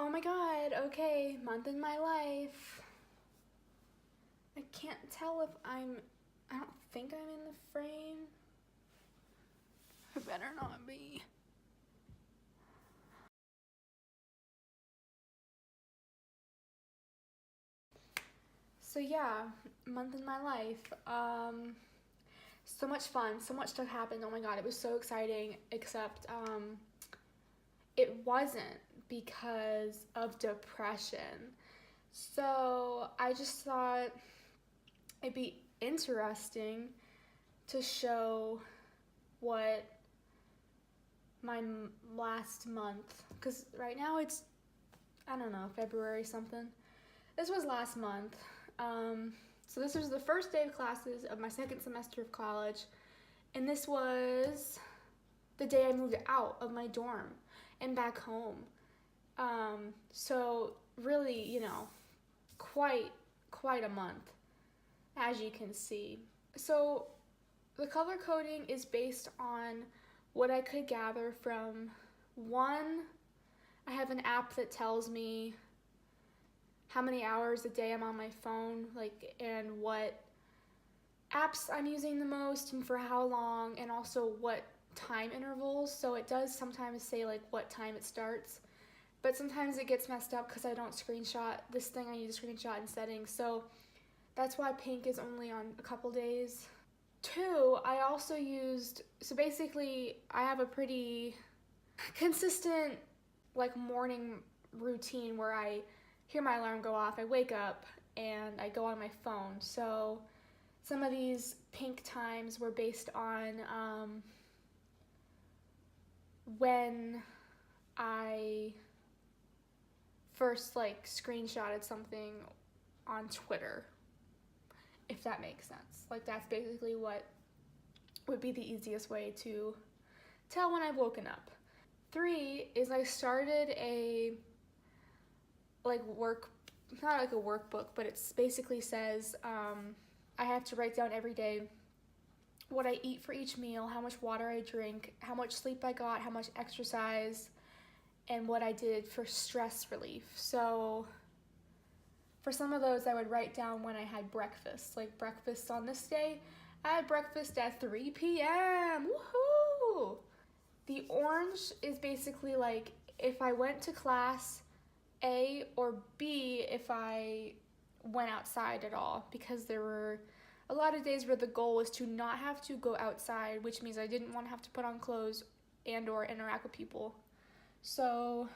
Oh my god, okay, month in my life. I can't tell if I don't think I'm in the frame. I better not be. So yeah, month in my life. So much fun, so much stuff happened. Oh my god, it was so exciting, except it wasn't because of depression. So I just thought it'd be interesting to show what my last month, because right now it's, I don't know, February something. This was last month. So this was the first day of classes of my second semester of college, and this was the day I moved out of my dorm and back home. So really, quite a month, as you can see. So the color coding is based on what I could gather from one, I have an app that tells me how many hours a day I'm on my phone, and what apps I'm using the most and for how long, and also what time intervals. So it does sometimes say what time it starts, but sometimes it gets messed up because I don't screenshot this thing. I need to screenshot in settings. So that's why pink is only on a couple days. Two, I also used, so basically I have a pretty consistent morning routine where I hear my alarm go off, I wake up, and I go on my phone. So some of these pink times were based on when I first screenshotted something on Twitter, if that makes sense. That's basically what would be the easiest way to tell when I've woken up. Three is I started a not a workbook, but it basically says I have to write down every day what I eat for each meal, how much water I drink, how much sleep I got, how much exercise, and what I did for stress relief. So for some of those, I would write down when I had breakfast. Breakfast on this day, I had breakfast at 3 p.m. Woohoo! The orange is basically if I went to class, A, or B if I went outside at all, because there were a lot of days where the goal was to not have to go outside, which means I didn't want to have to put on clothes and or interact with people. So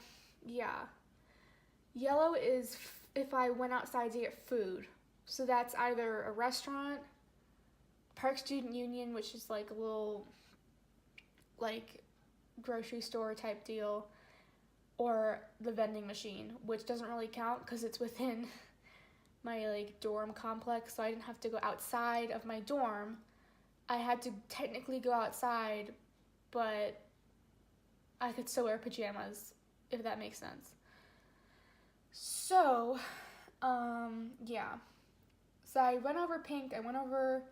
yeah. Yellow is if I went outside to get food. So that's either a restaurant, Park Student Union, which is a little grocery store type deal, or the vending machine, which doesn't really count because it's within my dorm complex, so I didn't have to go outside of my dorm. I had to technically go outside, but I could still wear pajamas, if that makes sense. So, yeah. So I went over pink, I went over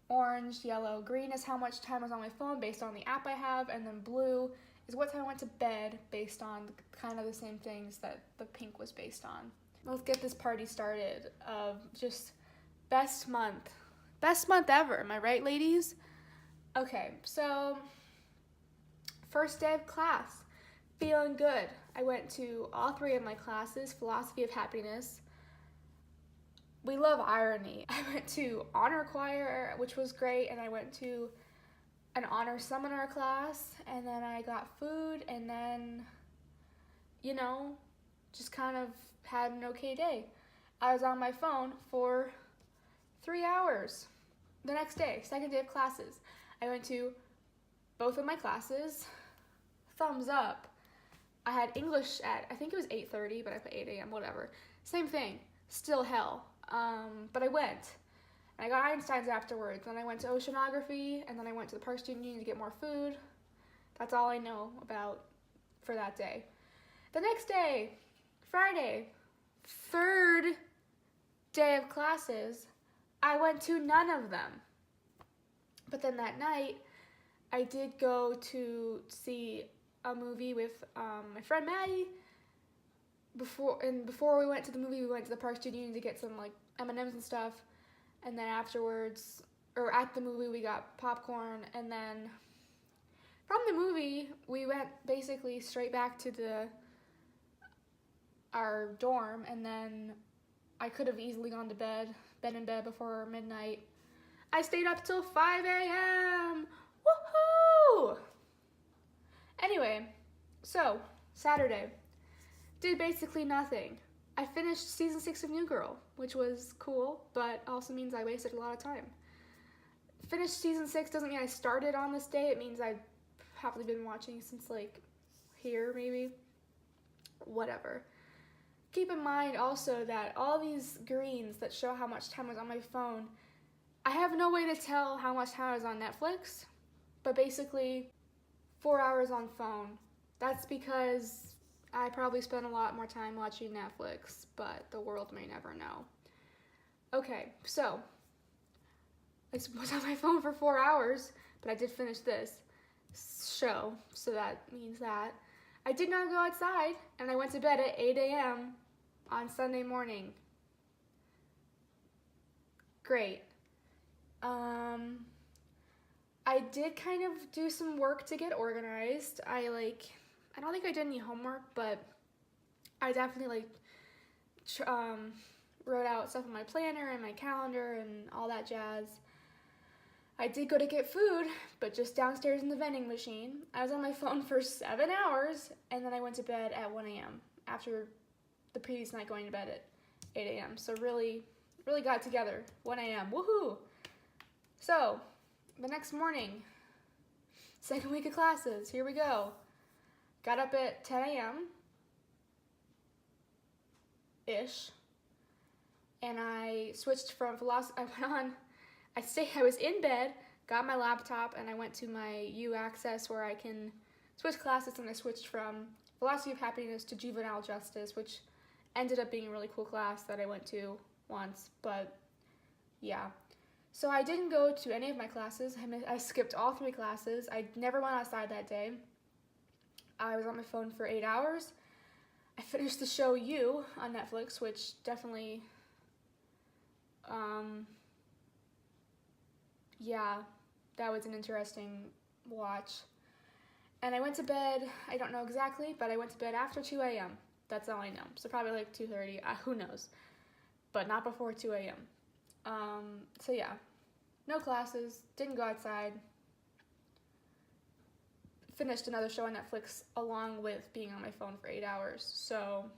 orange, yellow. Green is how much time I was on my phone based on the app I have, and then blue is what time I went to bed based on kind of the same things that the pink was based on. Let's get this party started of just best month. Best month ever, am I right, ladies? Okay, so first day of class, feeling good. I went to all three of my classes, philosophy of happiness. We love irony. I went to honor choir, which was great, and I went to an honor seminar class, and then I got food, and then, just kind of had an okay day. I was on my phone for 3 hours. The next day, second day of classes, I went to both of my classes. Thumbs up. I had English at, I think it was 8:30, but I put 8 a.m., whatever. Same thing, still hell. But I went. And I got Einstein's afterwards. Then I went to oceanography, and then I went to the Park Student Union to get more food. That's all I know about for that day. The next day, Friday, third day of classes, I went to none of them. But then that night, I did go to see a movie with my friend Maddie. Before we went to the movie, we went to the Park Student Union to get some like M&Ms and stuff, and then afterwards, or at the movie, we got popcorn, and then from the movie, we went basically straight back to our dorm, and then I could have easily gone to bed in bed before midnight. I stayed up till 5 a.m. Woohoo! Anyway, so Saturday, did basically nothing. I finished season 6 of New Girl, which was cool, but also means I wasted a lot of time. Finished season 6 doesn't mean I started on this day. It means I've probably been watching since like here, maybe. Whatever. Keep in mind also that all these greens that show how much time was on my phone, I have no way to tell how much time I was on Netflix, but basically 4 hours on phone. That's because I probably spent a lot more time watching Netflix, but the world may never know. Okay, so I was on my phone for 4 hours, but I did finish this show, so that means that I did not go outside, and I went to bed at 8 a.m. on Sunday morning. Great. I did kind of do some work to get organized. I don't think I did any homework, but I definitely wrote out stuff on my planner and my calendar and all that jazz. I did go to get food, but just downstairs in the vending machine. I was on my phone for 7 hours, and then I went to bed at 1 a.m. after the previous night going to bed at 8 a.m. So really got together. 1 a.m. Woohoo! So, the next morning, second week of classes, here we go. Got up at 10 a.m.-ish, and I switched from philosophy. I was in bed, got my laptop, and I went to my U Access where I can switch classes, and I switched from philosophy of happiness to juvenile justice, which ended up being a really cool class that I went to once, but yeah. So I didn't go to any of my classes. I skipped all 3 classes. I never went outside that day. I was on my phone for 8 hours. I finished the show You on Netflix, which definitely, yeah, that was an interesting watch. And I went to bed, I don't know exactly, but I went to bed after 2 a.m. That's all I know. So probably like 2:30, who knows. But not before 2 a.m. So yeah, no classes, didn't go outside. Finished another show on Netflix along with being on my phone for 8 hours. So,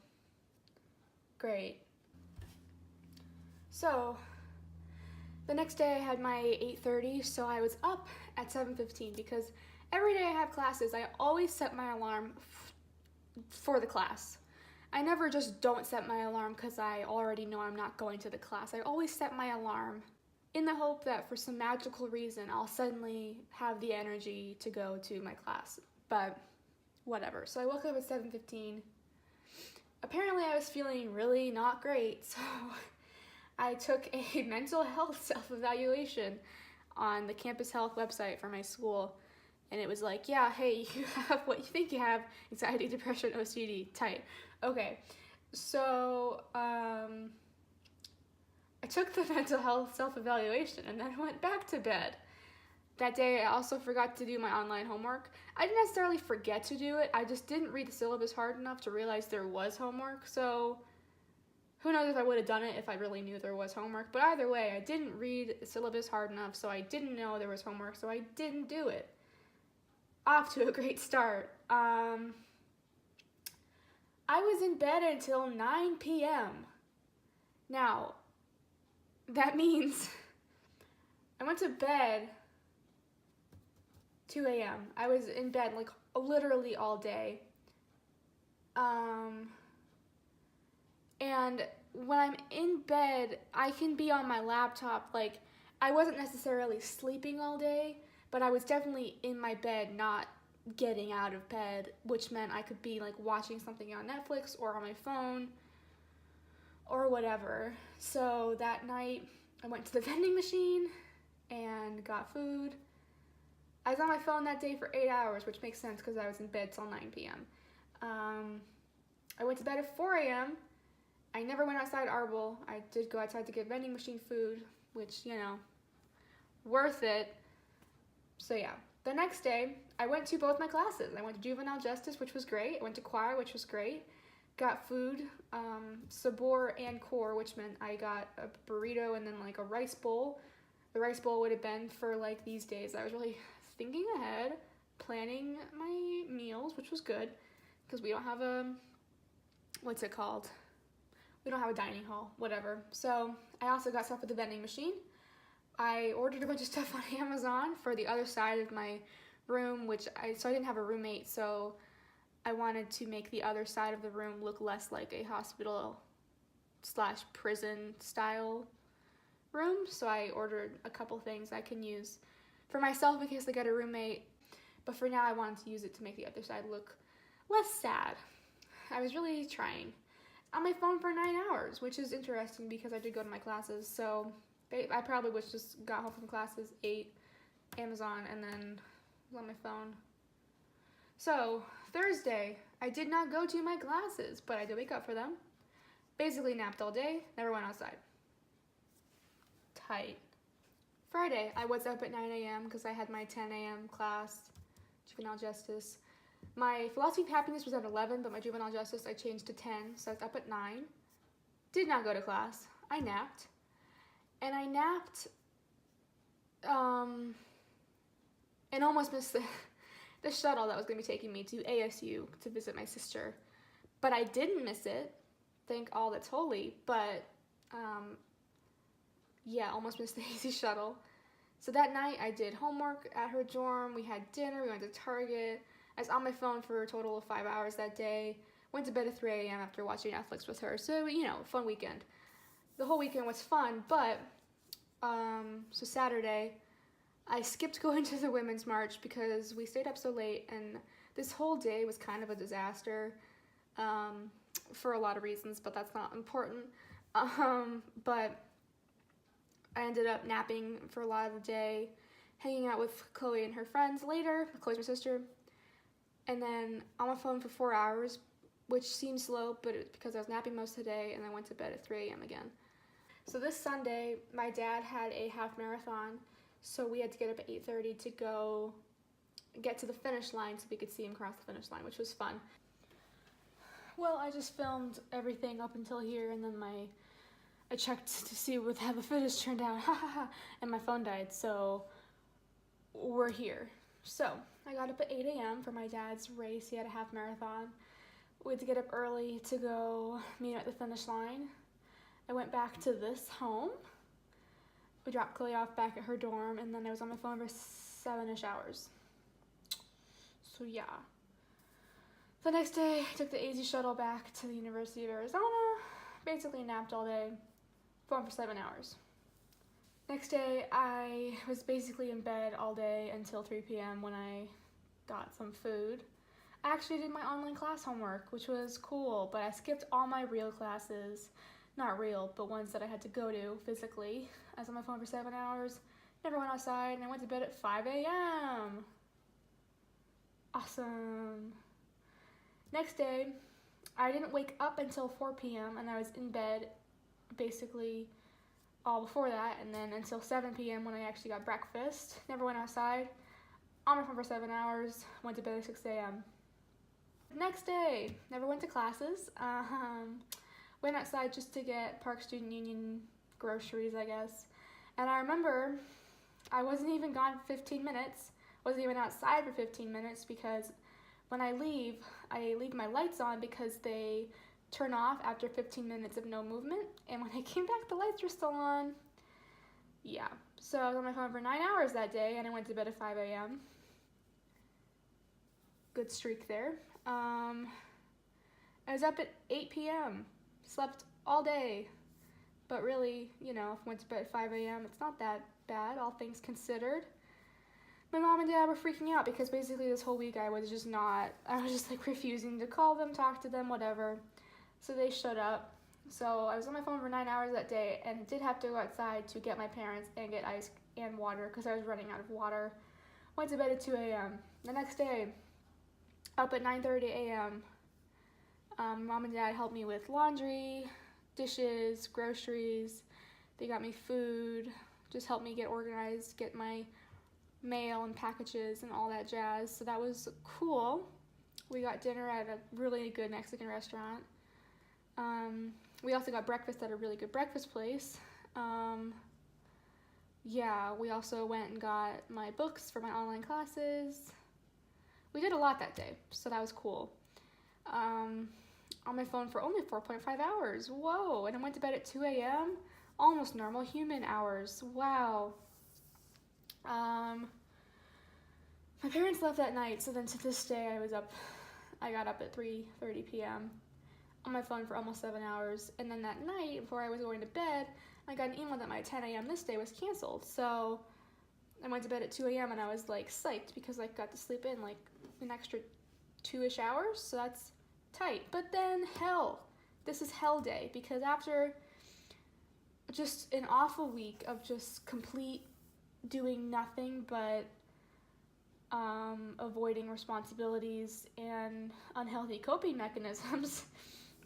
great. So, the next day I had my 8:30, so I was up at 7:15 because every day I have classes, I always set my alarm for the class. I never just don't set my alarm because I already know I'm not going to the class. I always set my alarm in the hope that for some magical reason I'll suddenly have the energy to go to my class. But whatever. So I woke up at 7:15. Apparently I was feeling really not great, so I took a mental health self-evaluation on the campus health website for my school. And it was like, yeah, hey, you have what you think you have, anxiety, depression, OCD, tight. Okay, so I took the mental health self-evaluation and then went back to bed. That day I also forgot to do my online homework. I didn't necessarily forget to do it, I just didn't read the syllabus hard enough to realize there was homework, so who knows if I would have done it if I really knew there was homework. But either way, I didn't read the syllabus hard enough, so I didn't know there was homework, so I didn't do it. Off to a great start. I was in bed until 9 p.m. Now, that means I went to bed 2 a.m. I was in bed like literally all day. And when I'm in bed, I can be on my laptop. Like, I wasn't necessarily sleeping all day, but I was definitely in my bed, not getting out of bed, which meant I could be like watching something on Netflix or on my phone or whatever. So that night I went to the vending machine and got food, I was on my phone that day for 8 hours, which makes sense because I was in bed till 9 p.m. I went to bed at 4 a.m. I never went outside Arbol. I did go outside to get vending machine food, which, you know, worth it. So yeah, the next day, I went to both my classes. I went to juvenile justice, which was great. I went to choir, which was great. Got food, sabor and core, which meant I got a burrito and then like a rice bowl. The rice bowl would have been for like these days. I was really thinking ahead, planning my meals, which was good because we don't have a, what's it called? We don't have a dining hall, whatever. So I also got stuff at the vending machine. I ordered a bunch of stuff on Amazon for the other side of my room, so I didn't have a roommate, so I wanted to make the other side of the room look less like a hospital / prison style room. So I ordered a couple things I can use for myself in case I get a roommate. But for now, I wanted to use it to make the other side look less sad. I was really trying. On my phone for 9 hours, which is interesting because I did go to my classes. So I probably just got home from classes, ate Amazon, and then was on my phone. So Thursday, I did not go to my classes, but I did wake up for them. Basically napped all day, never went outside. Tight. Friday, I was up at 9 a.m. because I had my 10 a.m. class, juvenile justice. My philosophy of happiness was at 11, but my juvenile justice I changed to 10, so I was up at 9. Did not go to class. I napped. And I napped and almost missed the shuttle that was going to be taking me to ASU to visit my sister. But I didn't miss it. Thank all that's holy. But, yeah, almost missed the easy shuttle. So that night I did homework at her dorm. We had dinner. We went to Target. I was on my phone for a total of 5 hours that day. Went to bed at 3 a.m. after watching Netflix with her. So, you know, fun weekend. The whole weekend was fun, but, so Saturday, I skipped going to the Women's March because we stayed up so late, and this whole day was kind of a disaster, for a lot of reasons, but that's not important. But I ended up napping for a lot of the day, hanging out with Chloe and her friends later. Chloe's my sister. And then on my phone for 4 hours, which seems slow, but it's because I was napping most of the day, and I went to bed at 3 a.m. again. So this Sunday, my dad had a half marathon, so we had to get up at 8:30 to go get to the finish line so we could see him cross the finish line, which was fun. Well, I just filmed everything up until here, and then I checked to see how the footage turned out, and my phone died, so we're here. So I got up at 8 a.m. for my dad's race. He had a half marathon. We had to get up early to go meet at the finish line. I went back to this home. We dropped Chloe off back at her dorm, and then I was on my phone for 7-ish hours. So yeah. The next day, I took the AZ shuttle back to the University of Arizona. Basically napped all day. Phone for 7 hours. Next day, I was basically in bed all day until 3 p.m. when I got some food. I actually did my online class homework, which was cool, but I skipped all my real classes. Not real, but ones that I had to go to physically. I was on my phone for 7 hours, never went outside, and I went to bed at 5 a.m. Awesome. Next day, I didn't wake up until 4 p.m. and I was in bed basically all before that, and then until 7 p.m. when I actually got breakfast. Never went outside. On my phone for 7 hours, went to bed at 6 a.m. Next day, never went to classes. Went outside just to get Park Student Union groceries, I guess. And I remember I wasn't even gone 15 minutes. Wasn't even outside for 15 minutes because when I leave my lights on because they turn off after 15 minutes of no movement. And when I came back, the lights were still on. Yeah. So I was on my phone for 9 hours that day, and I went to bed at 5 a.m. Good streak there. I was up at 8 p.m. Slept all day, but really, you know, if I went to bed at 5 a.m., it's not that bad, all things considered. My mom and dad were freaking out because basically this whole week I was just like refusing to call them, talk to them, whatever. So they showed up. So I was on my phone for 9 hours that day and did have to go outside to get my parents and get ice and water because I was running out of water Went to bed at 2 a.m. The next day, up at 9:30 a.m. Mom and Dad helped me with laundry, dishes, groceries. They got me food, just helped me get organized, get my mail and packages and all that jazz. So that was cool. We got dinner at a really good Mexican restaurant. We also got breakfast at a really good breakfast place. Yeah, we also went and got my books for my online classes. We did a lot that day, so that was cool. On my phone for only 4.5 hours. Whoa, and I went to bed at 2 a.m. Almost normal human hours. Wow. My parents left that night, so then to this day I got up at 3:30 p.m. on my phone for almost 7 hours, and then that night, before I was going to bed, I got an email that my 10 a.m. this day was canceled, so I went to bed at 2 a.m. and I was like psyched because I got to sleep in like an extra 2-ish hours, so that's tight. But then this is hell day, because after just an awful week of just complete doing nothing but avoiding responsibilities and unhealthy coping mechanisms,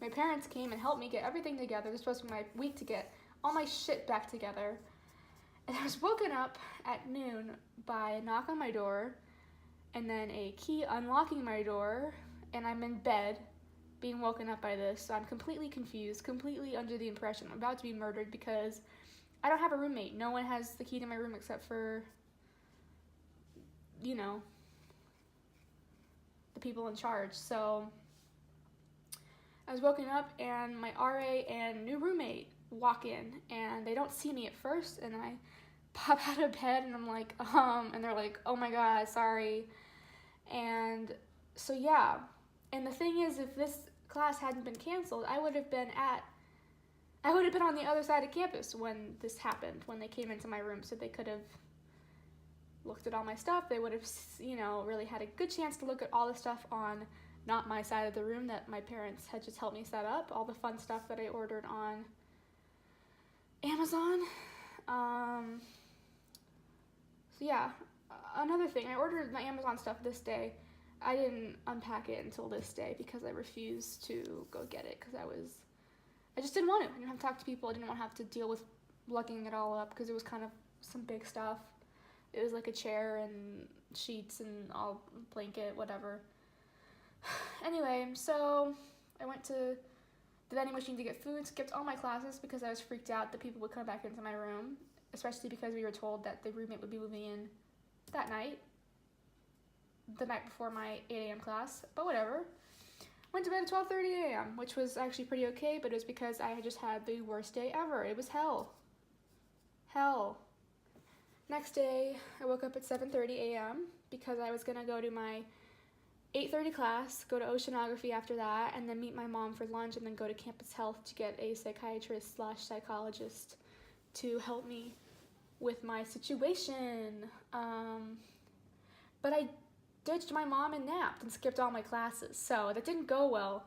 my parents came and helped me get everything together. This was my week to get all my shit back together. And I was woken up at noon by a knock on my door, and then a key unlocking my door, and I'm in bed being woken up by this. So I'm completely confused, completely under the impression I'm about to be murdered because I don't have a roommate. No one has the key to my room except for, you know, the people in charge. So I was woken up and my RA and new roommate walk in, and they don't see me at first, and I pop out of bed and I'm like, and they're like, oh my god, sorry. And so yeah, and the thing is, if this class hadn't been canceled, I would have been on the other side of campus when this happened, when they came into my room, so they could have looked at all my stuff. They would have, really had a good chance to look at all the stuff on not my side of the room that my parents had just helped me set up, all the fun stuff that I ordered on Amazon. So yeah, another thing, I ordered my Amazon stuff this day. I didn't unpack it until this day because I refused to go get it because I just didn't want to. I didn't have to talk to people. I didn't want to have to deal with lugging it all up because it was kind of some big stuff. It was like a chair and sheets and all blanket, whatever. Anyway, so I went to the vending machine to get food, skipped all my classes because I was freaked out that people would come back into my room, especially because we were told that the roommate would be moving in that night, the night before my 8 a.m. class, but whatever. Went to bed at 12:30 a.m., which was actually pretty okay, but it was because I had just had the worst day ever. It was hell. Hell. Next day, I woke up at 7:30 a.m. because I was going to go to my 8:30 class, go to oceanography after that, and then meet my mom for lunch, and then go to campus health to get a psychiatrist/psychologist to help me with my situation. But I ditched my mom and napped and skipped all my classes, so that didn't go well.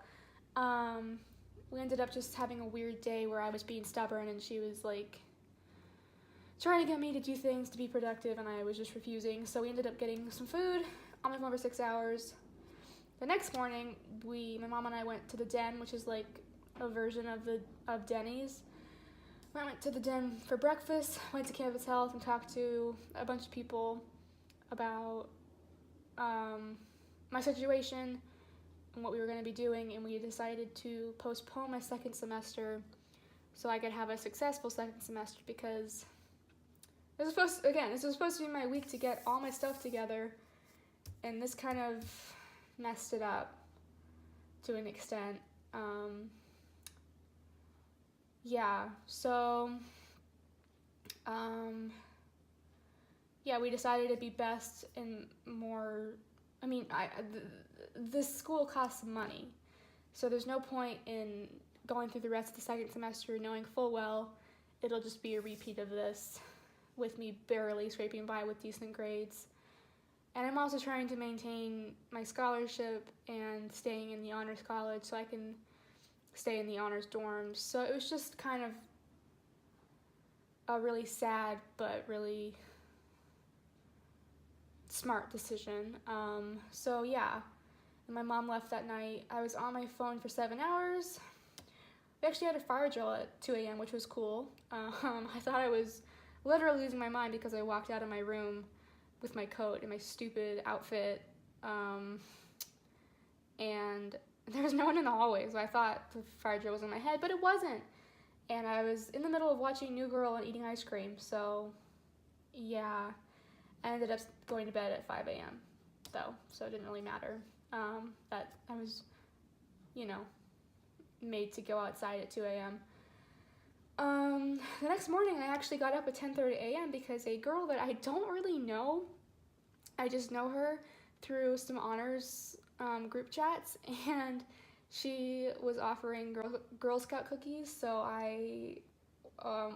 We ended up just having a weird day where I was being stubborn and she was like trying to get me to do things to be productive, and I was just refusing. So we ended up getting some food on my phone for 6 hours. The next morning, my mom and I went to the Den, which is like a version of Denny's. I went to the Den for breakfast, went to campus health, and talked to a bunch of people about my situation and what we were going to be doing, and we decided to postpone my second semester so I could have a successful second semester, because this was supposed to be my week to get all my stuff together, and this kind of messed it up to an extent. We decided it'd be best and more, this school costs money, so there's no point in going through the rest of the second semester knowing full well it'll just be a repeat of this with me barely scraping by with decent grades. And I'm also trying to maintain my scholarship and staying in the honors college so I can stay in the honors dorms. So it was just kind of a really sad but really smart decision. So yeah, and my mom left that night. I was on my phone for 7 hours. We actually had a fire drill at 2 a.m., which was cool. I thought I was literally losing my mind because I walked out of my room with my coat and my stupid outfit, and there was no one in the hallway, so I thought the fire drill was in my head, but it wasn't. And I was in the middle of watching New Girl and eating ice cream, so yeah, I ended up going to bed at 5 a.m. though, so it didn't really matter that I was, made to go outside at 2 a.m. The next morning, I actually got up at 10:30 a.m. because a girl that I don't really know, I just know her through some honors group chats, and she was offering Girl Scout cookies, so I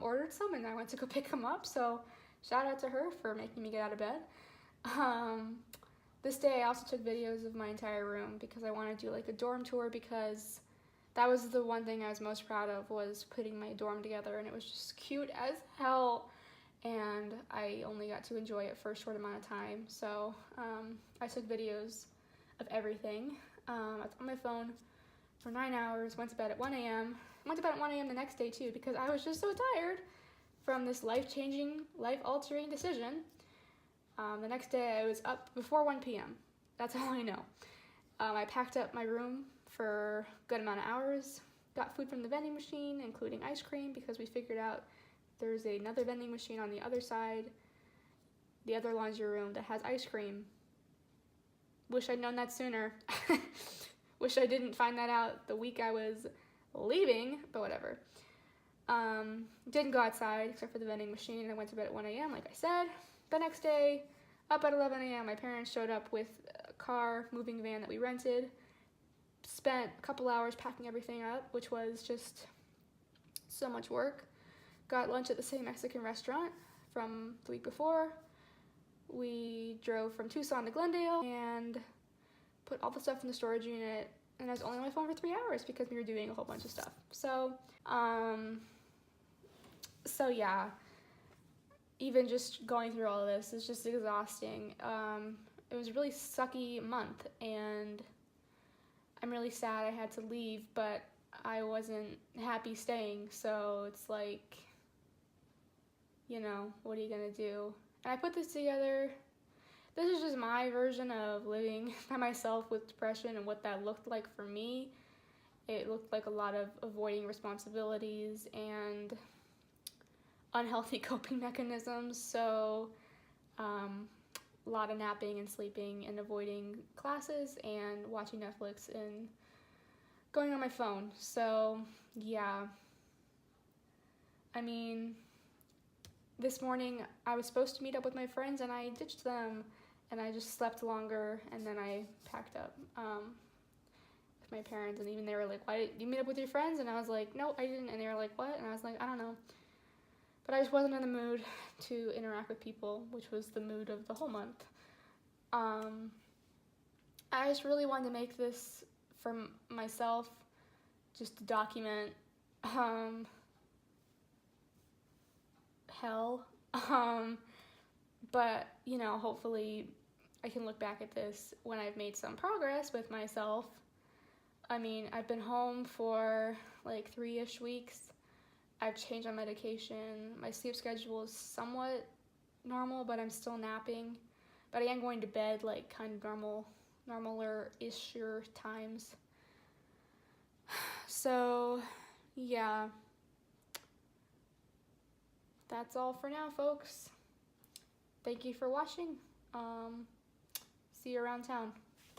ordered some and I went to go pick them up, so shout out to her for making me get out of bed. This day I also took videos of my entire room because I wanted to do like a dorm tour, because that was the one thing I was most proud of, was putting my dorm together, and it was just cute as hell, and I only got to enjoy it for a short amount of time. So I took videos of everything. I was on my phone for 9 hours, went to bed at 1 a.m. Went to bed at 1 a.m. the next day too, because I was just so tired from this life-changing, life-altering decision. The next day I was up before 1 p.m. That's all I know. I packed up my room for a good amount of hours, got food from the vending machine, including ice cream, because we figured out there's another vending machine on the other side, the other laundry room, that has ice cream. Wish I'd known that sooner. Wish I didn't find that out the week I was leaving, but whatever. Didn't go outside except for the vending machine. I went to bed at 1 a.m. like I said. The next day, up at 11 a.m., my parents showed up with a car moving van that we rented. Spent a couple hours packing everything up, which was just so much work. Got lunch at the same Mexican restaurant from the week before. We drove from Tucson to Glendale and put all the stuff in the storage unit, and I was only on my phone for 3 hours because we were doing a whole bunch of stuff. So yeah, even just going through all of this is just exhausting. It was a really sucky month, and I'm really sad I had to leave, but I wasn't happy staying, so it's like, what are you gonna do? And I put this together. This is just my version of living by myself with depression and what that looked like for me. It looked like a lot of avoiding responsibilities and unhealthy coping mechanisms. So a lot of napping and sleeping and avoiding classes and watching Netflix and going on my phone. So yeah, I mean, this morning I was supposed to meet up with my friends and I ditched them, and I just slept longer, and then I packed up with my parents, and even they were like, why did you meet up with your friends? And I was like, no, I didn't. And they were like, what? And I was like, I don't know. But I just wasn't in the mood to interact with people, which was the mood of the whole month. I just really wanted to make this for myself, just to document hell. But, hopefully I can look back at this when I've made some progress with myself. I mean, I've been home for like 3-ish weeks. I've changed my medication. My sleep schedule is somewhat normal, but I'm still napping. But I am going to bed like kind of normaler-ish times. So, yeah. That's all for now, folks. Thank you for watching. See you around town.